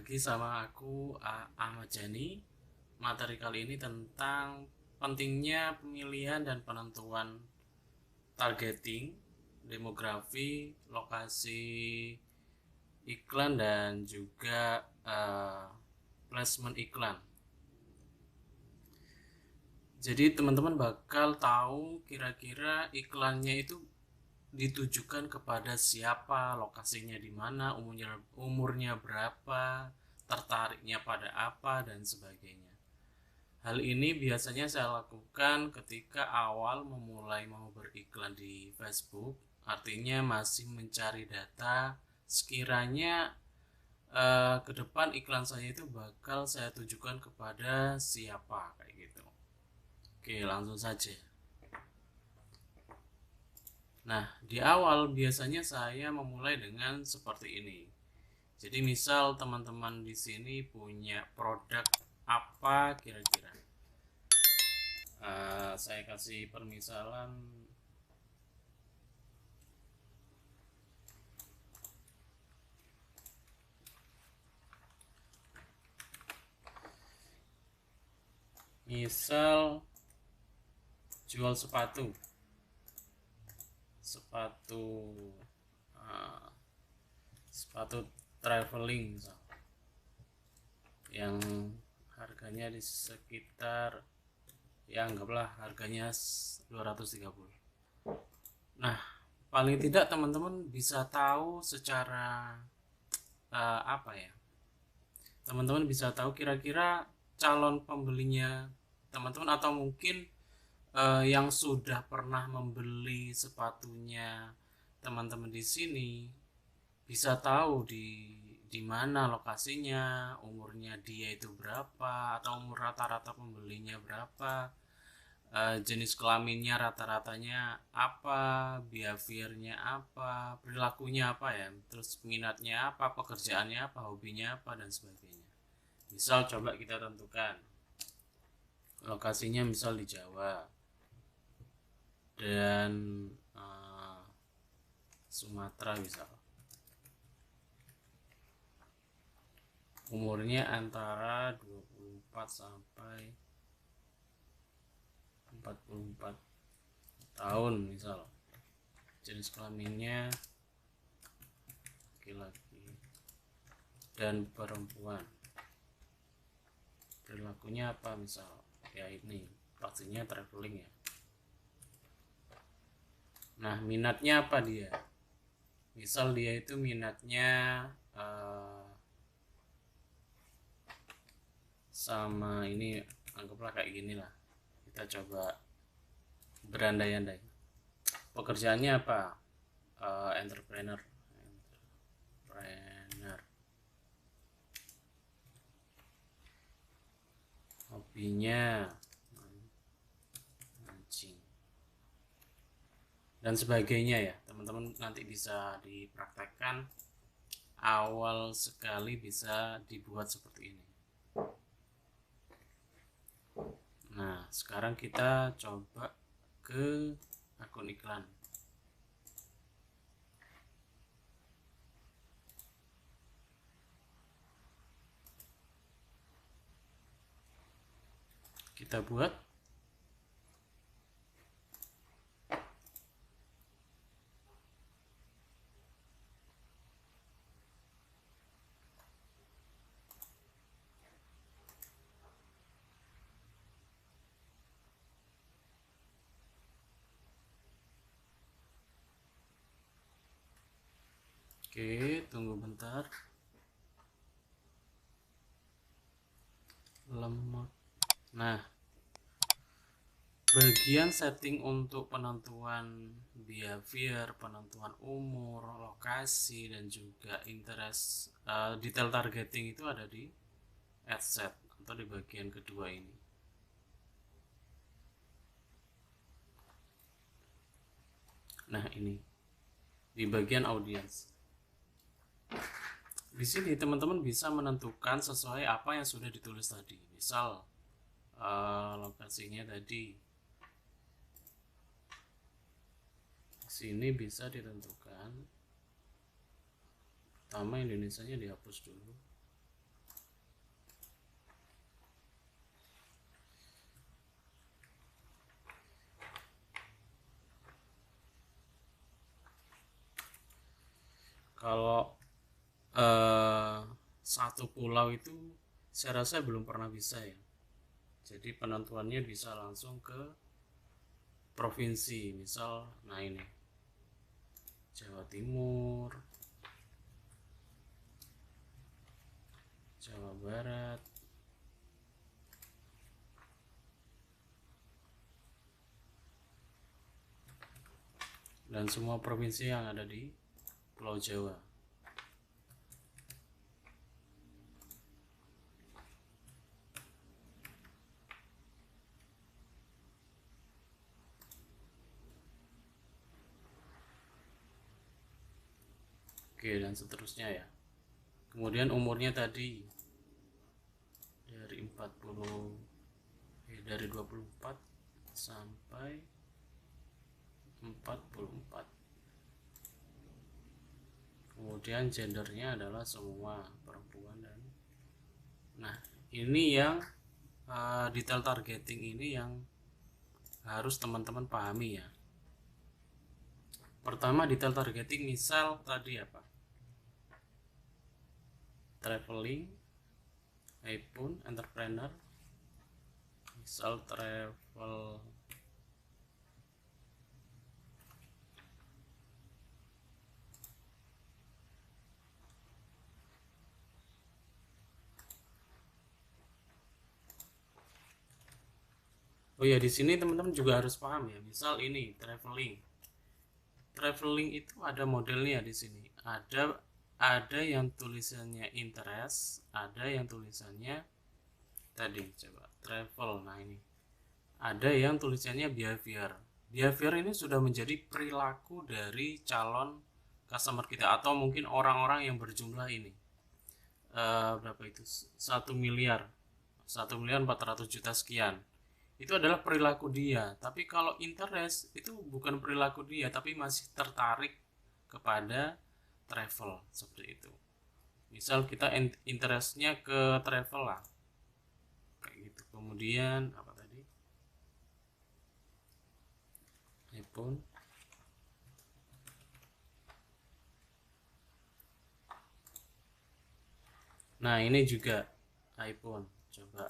lagi sama aku Ahmad Jani. Materi kali ini tentang pentingnya pemilihan dan penentuan targeting, demografi, lokasi iklan dan juga placement iklan. Jadi teman-teman bakal tahu kira-kira iklannya itu ditujukan kepada siapa, lokasinya di mana, umurnya berapa, tertariknya pada apa dan sebagainya. Hal ini biasanya saya lakukan ketika awal memulai mau beriklan di Facebook, artinya masih mencari data sekiranya ke depan iklan saya itu bakal saya tujukan kepada siapa kayak gitu. Oke, langsung saja. Nah, di awal biasanya saya memulai dengan seperti ini. Jadi misal teman-teman di sini punya produk apa kira-kira. Saya kasih permisalan misal jual sepatu sepatu uh, sepatu traveling misal, yang harganya di sekitar, ya anggaplah harganya 230. Nah, paling tidak teman-teman bisa tahu secara apa ya, teman-teman bisa tahu kira-kira calon pembelinya teman-teman, atau mungkin yang sudah pernah membeli sepatunya teman-teman di sini bisa tahu di mana lokasinya, umurnya dia itu berapa, atau umur rata-rata pembelinya berapa, jenis kelaminnya rata-ratanya apa, behaviornya apa, perilakunya apa ya, terus minatnya apa, pekerjaannya apa, hobinya apa dan sebagainya. Misal coba kita tentukan lokasinya misal di Jawa dan Sumatera misal. Umurnya antara 24 sampai 44 tahun misal. Jenis kelaminnya laki-laki dan perempuan. Perilakunya apa misal? Ya ini pastinya traveling ya. Nah, minatnya apa dia? Misal dia itu minatnya sama ini, anggaplah kayak gini lah. Kita coba berandai-andai. Pekerjaannya apa? Entrepreneur. Hobinya mancing dan sebagainya ya. Teman-teman nanti bisa dipraktekkan, awal sekali bisa dibuat seperti ini. Nah, sekarang kita coba ke akun iklan. Kita buat. Oke, tunggu bentar. Lemot. Nah, bagian setting untuk penentuan behavior, penentuan umur, lokasi dan juga interest, detail targeting itu ada di ad set atau di bagian kedua ini. Nah, ini di bagian audience. Di sini teman-teman bisa menentukan sesuai apa yang sudah ditulis tadi. Misal lokasinya tadi, sini bisa ditentukan. Pertama Indonesianya dihapus dulu. Kalau satu pulau itu saya rasa belum pernah bisa ya. Jadi penentuannya bisa langsung ke provinsi, misal nah ini Jawa Timur, Jawa Barat, dan semua provinsi yang ada di Pulau Jawa. Oke, dan seterusnya ya. Kemudian umurnya tadi dari 24 sampai 44. Kemudian gendernya adalah semua perempuan. Dan nah ini yang detail targeting ini yang harus teman-teman pahami ya. Pertama, detail targeting misal tadi apa, traveling, iPhone, entrepreneur, misal travel oh ya, di sini teman-teman juga harus paham ya. Misal ini traveling itu ada modelnya di sini. Ada yang tulisannya interest, ada yang tulisannya tadi coba travel. Nah ini ada yang tulisannya behavior. Behavior ini sudah menjadi perilaku dari calon customer kita atau mungkin orang-orang yang berjumlah ini. Berapa itu? 1 miliar 1.400.000.000 sekian. Itu adalah perilaku dia. Tapi kalau interest itu bukan perilaku dia, tapi masih tertarik kepada travel seperti itu. Misal kita interestnya ke travel lah, kayak gitu. Kemudian apa tadi, iPhone. Nah ini juga iPhone, coba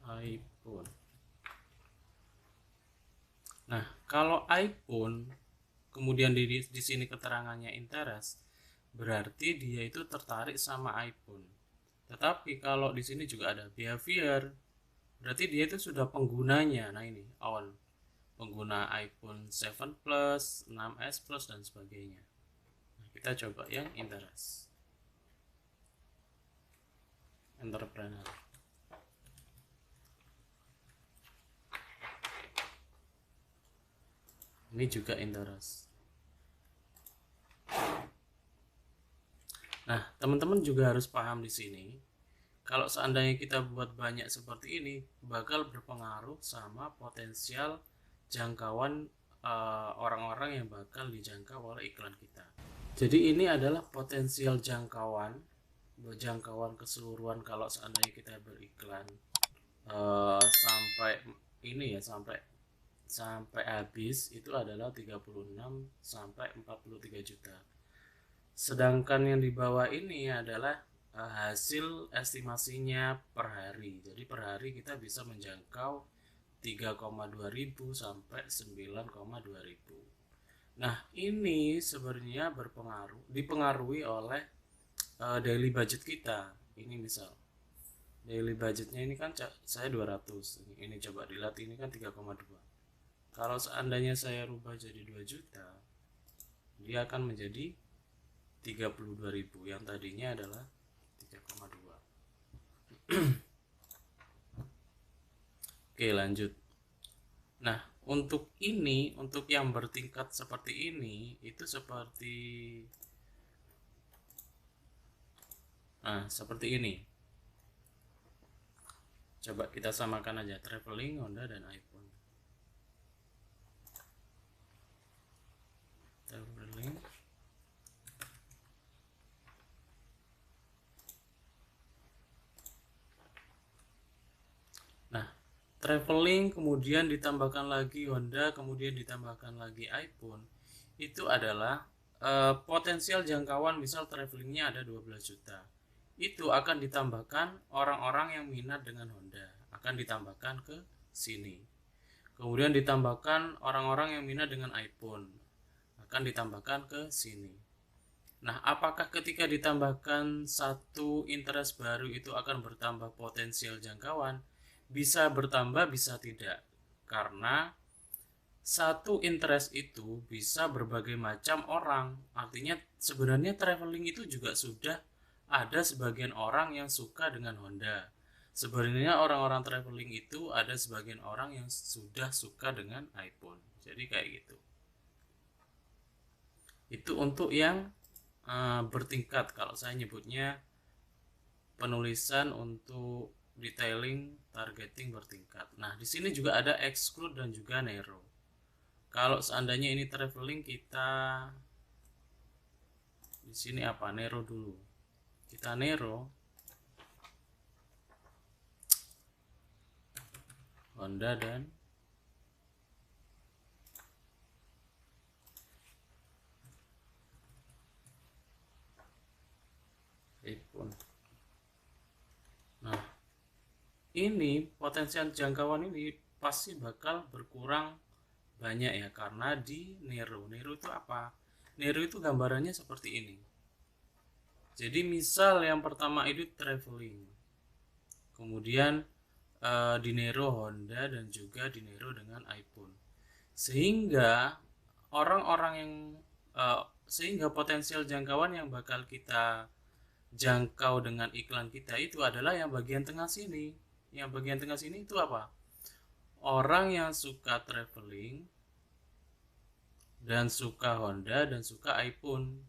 iPhone. Nah kalau iPhone kemudian di sini keterangannya interest, berarti dia itu tertarik sama iPhone. Tetapi kalau di sini juga ada behavior, berarti dia itu sudah penggunanya. Nah ini on, pengguna iPhone 7 Plus, 6s Plus dan sebagainya. Nah, kita coba yang interest, entrepreneur. Ini juga interest. Nah, teman-teman juga harus paham di sini. Kalau seandainya kita buat banyak seperti ini, bakal berpengaruh sama potensial jangkauan orang-orang yang bakal dijangkau oleh iklan kita. Jadi ini adalah potensial jangkauan keseluruhan kalau seandainya kita beriklan sampai ini ya, sampai habis itu adalah 36 sampai 43 juta. Sedangkan yang di bawah ini adalah hasil estimasinya per hari. Jadi per hari kita bisa menjangkau 3,2 ribu sampai 9,2 ribu. Nah ini sebenarnya dipengaruhi oleh daily budget kita. Ini misal daily budgetnya ini kan saya 200, ini coba dilihat, ini kan 3,2. Kalau seandainya saya rubah jadi 2 juta, dia akan menjadi 32.000 yang tadinya adalah 3,2. Oke, lanjut. Nah, untuk yang bertingkat seperti ini itu seperti ini. Coba kita samakan aja traveling, Honda dan iPhone. Traveling, traveling kemudian ditambahkan lagi Honda, kemudian ditambahkan lagi iPhone, itu adalah potensial jangkauan, misal travelingnya ada 12 juta, itu akan ditambahkan orang-orang yang minat dengan Honda, akan ditambahkan ke sini. Kemudian ditambahkan orang-orang yang minat dengan iPhone, akan ditambahkan ke sini. Nah, apakah ketika ditambahkan satu interest baru itu akan bertambah potensial jangkauan? Bisa bertambah, bisa tidak. Karena satu interest itu bisa berbagai macam orang. Artinya sebenarnya traveling itu juga sudah ada sebagian orang yang suka dengan Honda. Sebenarnya orang-orang traveling itu ada sebagian orang yang sudah suka dengan iPhone. Jadi kayak gitu. Itu untuk yang bertingkat. Kalau saya nyebutnya penulisan untuk detailing targeting bertingkat. Nah, di sini juga ada exclude dan juga narrow. Kalau seandainya ini traveling, kita di sini apa? Narrow dulu. Kita narrow Honda dan iPhone. Nah, ini potensial jangkauan ini pasti bakal berkurang banyak ya, karena di narrow. Narrow itu apa? Narrow itu gambarannya seperti ini. Jadi misal yang pertama itu traveling, kemudian di narrow Honda dan juga di narrow dengan iPhone, sehingga orang-orang yang sehingga potensial jangkauan yang bakal kita jangkau dengan iklan kita itu adalah yang bagian tengah sini. Yang bagian tengah sini itu apa? Orang yang suka traveling dan suka Honda dan suka iPhone,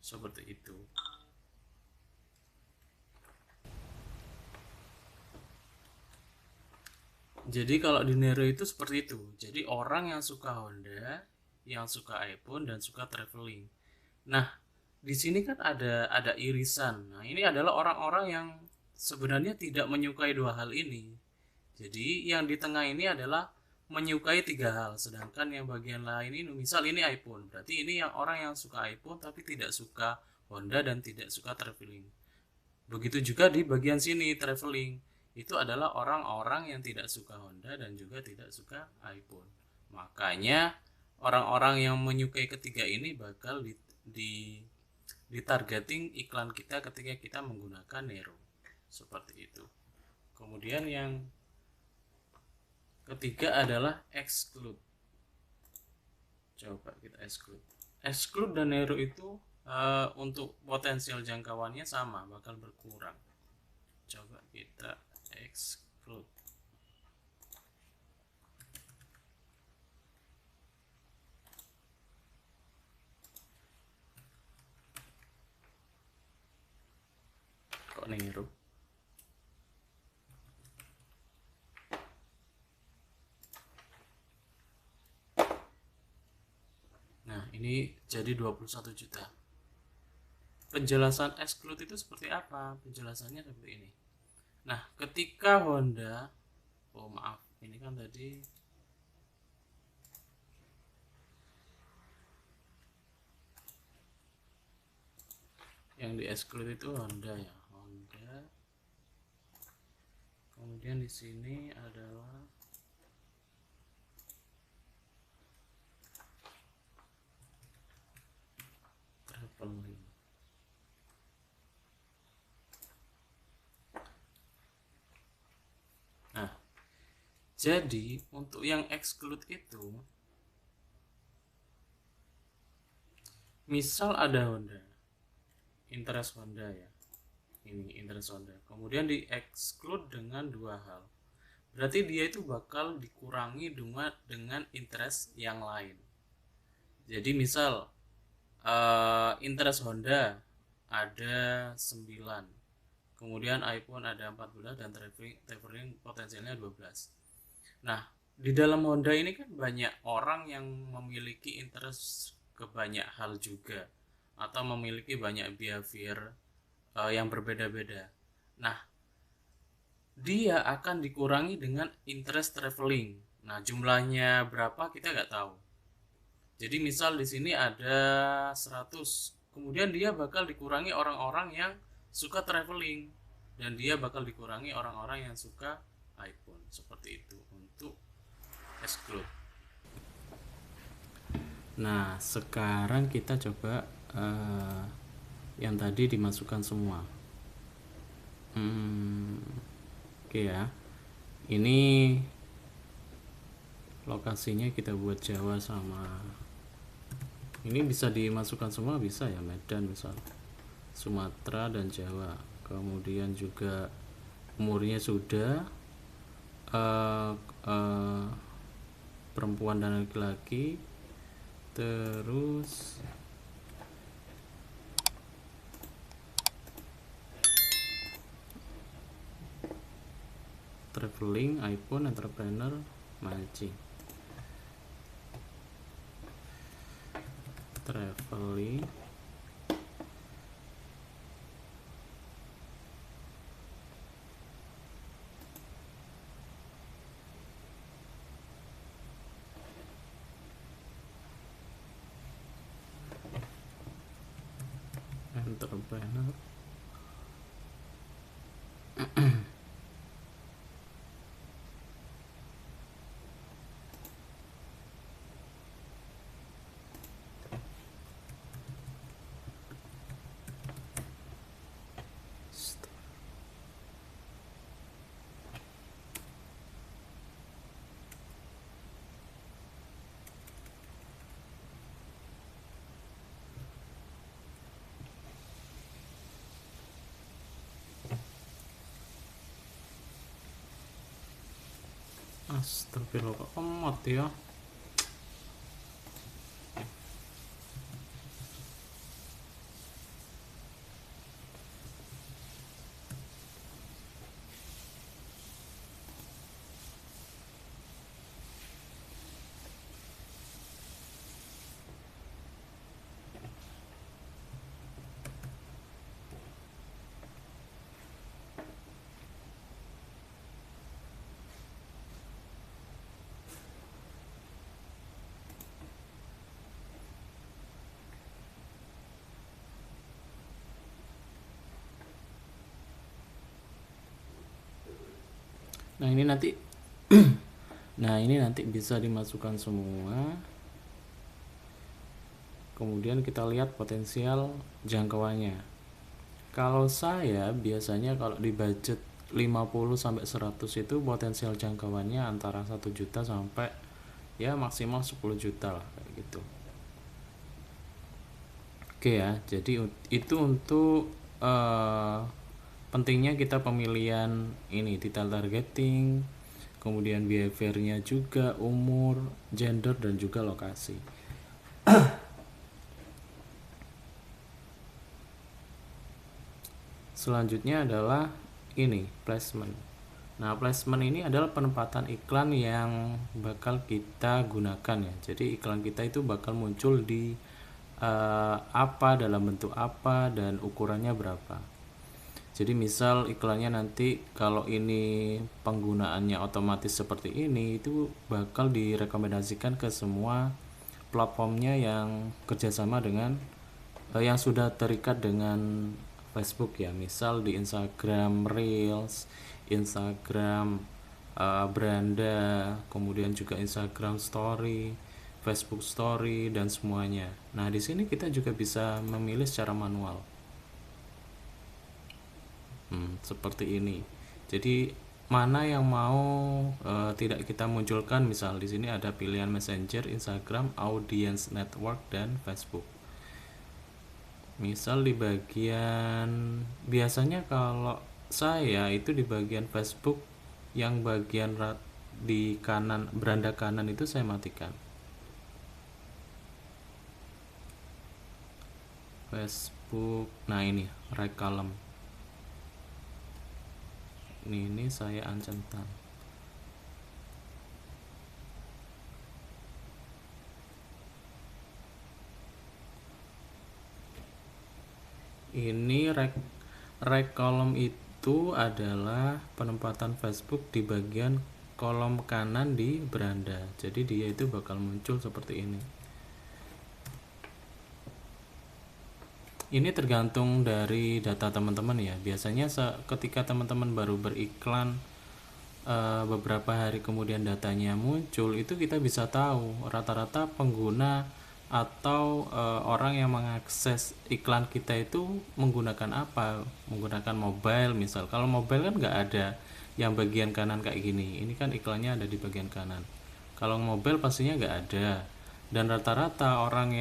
seperti itu. Jadi kalau di Nero itu seperti itu. Jadi orang yang suka Honda, yang suka iPhone dan suka traveling. Nah, di sini kan ada irisan. Nah, ini adalah orang-orang yang sebenarnya tidak menyukai dua hal ini. Jadi yang di tengah ini adalah menyukai tiga hal, sedangkan yang bagian lain ini, misal ini iPhone, berarti ini yang orang yang suka iPhone tapi tidak suka Honda dan tidak suka traveling. Begitu juga di bagian sini traveling, itu adalah orang-orang yang tidak suka Honda dan juga tidak suka iPhone. Makanya orang-orang yang menyukai ketiga ini bakal di targeting iklan kita ketika kita menggunakan Nero, seperti itu. Kemudian yang ketiga adalah exclude. Coba kita exclude. Exclude dan Nero itu untuk potensial jangkauannya sama, bakal berkurang. Coba kita exclude. Kok Nero? Nah, ini jadi 21 juta. Penjelasan exclude itu seperti apa? Penjelasannya seperti ini. Nah, ketika Honda, oh maaf, ini kan tadi yang di exclude itu Honda ya, Honda. Kemudian di sini adalah traveling. Nah, jadi untuk yang exclude itu, misal ada Honda, interest Honda ya, ini interest Honda, kemudian di exclude dengan dua hal, berarti dia itu bakal dikurangi dengan interest yang lain. Jadi misal interest Honda ada 9, kemudian iPhone ada 14 dan traveling potensialnya 12. Nah, di dalam Honda ini kan banyak orang yang memiliki interest ke banyak hal juga, atau memiliki banyak behavior yang berbeda-beda. Nah, dia akan dikurangi dengan interest traveling. Nah, jumlahnya berapa kita nggak tahu. Jadi misal di sini ada 100, kemudian dia bakal dikurangi orang-orang yang suka traveling, dan dia bakal dikurangi orang-orang yang suka iPhone, seperti itu untuk exclude. Nah, sekarang kita coba yang tadi dimasukkan semua. Oke ya. Ini lokasinya kita buat Jawa sama, ini bisa dimasukkan semua, bisa ya, Medan misal, Sumatera dan Jawa. Kemudian juga umurnya sudah, eh, eh, perempuan dan laki-laki. Terus traveling, iPhone, entrepreneur, mancing. Traveling, entrepreneur, astagfirullah, kok emot ya. Nah ini nanti nah ini nanti bisa dimasukkan semua. Kemudian kita lihat potensial jangkauannya. Kalau saya biasanya kalau di budget 50 sampai 100 itu potensial jangkauannya antara 1 juta sampai ya maksimal 10 juta lah, kayak gitu. Oke ya, jadi itu untuk pentingnya kita pemilihan ini, detail targeting, kemudian behaviornya juga, umur, gender, dan juga lokasi. Selanjutnya adalah ini, placement. Nah, placement ini adalah penempatan iklan yang bakal kita gunakan ya. Jadi iklan kita itu bakal muncul di apa, dalam bentuk apa, dan ukurannya berapa. Jadi misal iklannya nanti kalau ini penggunaannya otomatis seperti ini, itu bakal direkomendasikan ke semua platformnya yang kerjasama dengan yang sudah terikat dengan Facebook ya. Misal di Instagram Reels, Instagram Beranda, kemudian juga Instagram Story, Facebook Story, dan semuanya. Nah di sini kita juga bisa memilih secara manual. Seperti ini. Jadi mana yang mau tidak kita munculkan, misal di sini ada pilihan Messenger, Instagram, Audience Network, dan Facebook. Misal di bagian, biasanya kalau saya itu di bagian Facebook, yang bagian di kanan, beranda kanan itu saya matikan. Facebook, nah ini right column, ini saya uncentan. Ini right column itu adalah penempatan Facebook di bagian kolom kanan di beranda. Jadi dia itu bakal muncul seperti ini. Ini tergantung dari data teman-teman ya. Biasanya ketika teman-teman baru beriklan beberapa hari kemudian datanya muncul, itu kita bisa tahu rata-rata pengguna atau orang yang mengakses iklan kita itu menggunakan apa, menggunakan mobile misal. Kalau mobile kan nggak ada yang bagian kanan kayak gini, ini kan iklannya ada di bagian kanan. Kalau mobile pastinya nggak ada. Dan rata-rata orang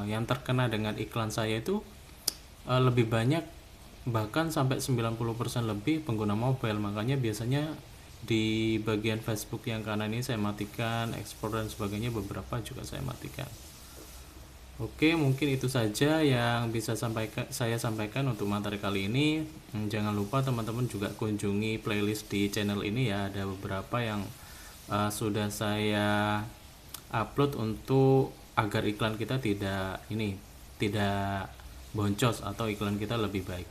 yang terkena dengan iklan saya itu lebih banyak, bahkan sampai 90% lebih pengguna mobile. Makanya biasanya di bagian Facebook yang kanan ini saya matikan, ekspor dan sebagainya, beberapa juga saya matikan. Oke, mungkin itu saja yang bisa saya sampaikan untuk materi kali ini. Jangan lupa teman-teman juga kunjungi playlist di channel ini ya. Ada beberapa yang sudah saya upload untuk agar iklan kita tidak boncos atau iklan kita lebih baik.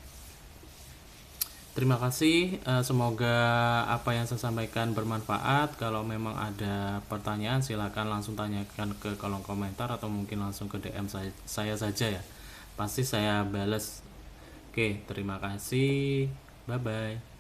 Terima kasih, semoga apa yang saya sampaikan bermanfaat. Kalau memang ada pertanyaan silakan langsung tanyakan ke kolom komentar atau mungkin langsung ke DM saya saja ya. Pasti saya balas. Oke, terima kasih. Bye bye.